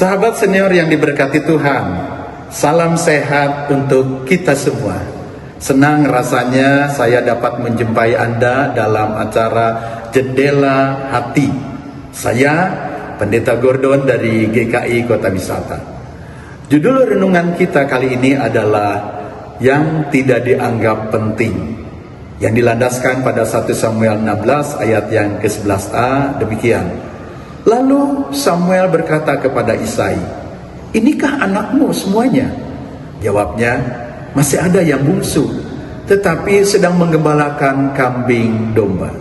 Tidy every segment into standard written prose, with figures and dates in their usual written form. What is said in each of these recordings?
Sahabat senior yang diberkati Tuhan, salam sehat untuk kita semua. Senang rasanya saya dapat menjumpai Anda dalam acara Jendela Hati. Saya Pendeta Gordon dari GKI Kota Wisata. Judul renungan kita kali ini adalah yang tidak dianggap penting, yang dilandaskan pada 1 Samuel 16 ayat yang ke-11a demikian. Lalu Samuel berkata kepada Isai, "Inikah anakmu semuanya?" Jawabnya, "Masih ada yang bungsu, tetapi sedang menggembalakan kambing domba."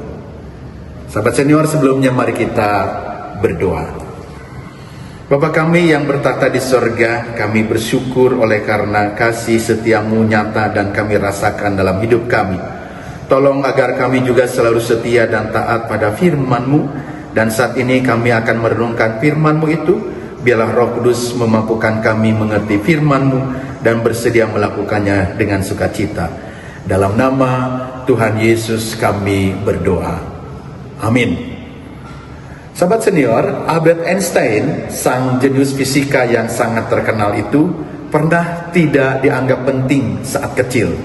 Sahabat senior, sebelumnya mari kita berdoa. Bapa kami yang bertata di sorga, kami bersyukur oleh karena kasih setiamu nyata dan kami rasakan dalam hidup kami. Tolong agar kami juga selalu setia dan taat pada firman-Mu. Dan saat ini kami akan merenungkan firman-Mu itu. Biarlah Roh Kudus memampukan kami mengerti firman-Mu dan bersedia melakukannya dengan sukacita. Dalam nama Tuhan Yesus kami berdoa. Amin. Sahabat senior, Albert Einstein, sang jenius fisika yang sangat terkenal itu, pernah tidak dianggap penting saat kecil.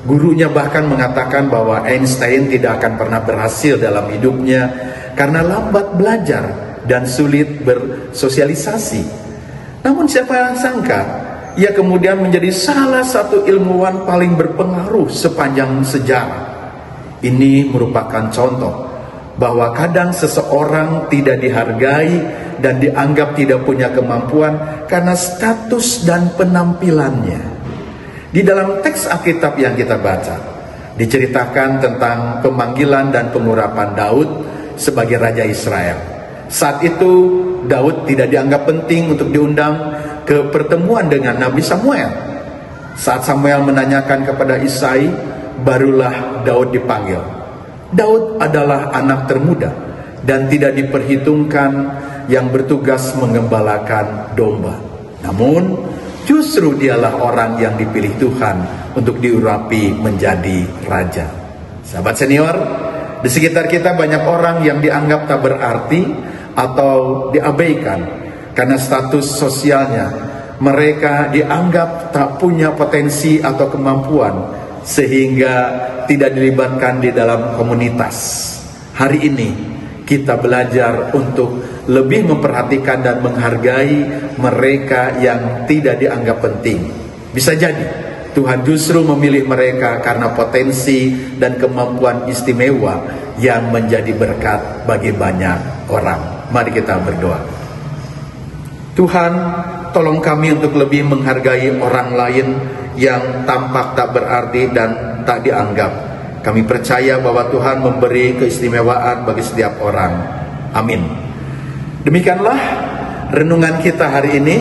Gurunya bahkan mengatakan bahwa Einstein tidak akan pernah berhasil dalam hidupnya karena lambat belajar dan sulit bersosialisasi. Namun siapa yang sangka, ia kemudian menjadi salah satu ilmuwan paling berpengaruh sepanjang sejarah. Ini merupakan contoh bahwa kadang seseorang tidak dihargai dan dianggap tidak punya kemampuan karena status dan penampilannya. Di dalam teks Alkitab yang kita baca, diceritakan tentang pemanggilan dan pengurapan Daud sebagai Raja Israel. Saat itu Daud tidak dianggap penting untuk diundang ke pertemuan dengan Nabi Samuel. Saat Samuel menanyakan kepada Isai, barulah Daud dipanggil. Daud adalah anak termuda dan tidak diperhitungkan yang bertugas menggembalakan domba. Namun justru dialah orang yang dipilih Tuhan untuk diurapi menjadi raja. Sahabat senior, di sekitar kita banyak orang yang dianggap tak berarti atau diabaikan karena status sosialnya. Mereka dianggap tak punya potensi atau kemampuan sehingga tidak dilibatkan di dalam komunitas. Hari ini kita belajar untuk lebih memperhatikan dan menghargai mereka yang tidak dianggap penting. Bisa jadi Tuhan justru memilih mereka karena potensi dan kemampuan istimewa yang menjadi berkat bagi banyak orang. Mari kita berdoa. Tuhan, tolong kami untuk lebih menghargai orang lain yang tampak tak berarti dan tak dianggap. Kami percaya bahwa Tuhan memberi keistimewaan bagi setiap orang. Amin. Demikianlah renungan kita hari ini.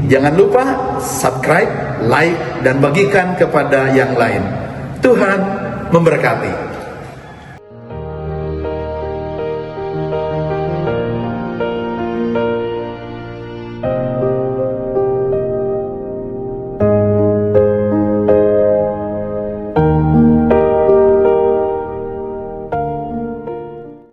Jangan lupa subscribe, like, dan bagikan kepada yang lain. Tuhan memberkati.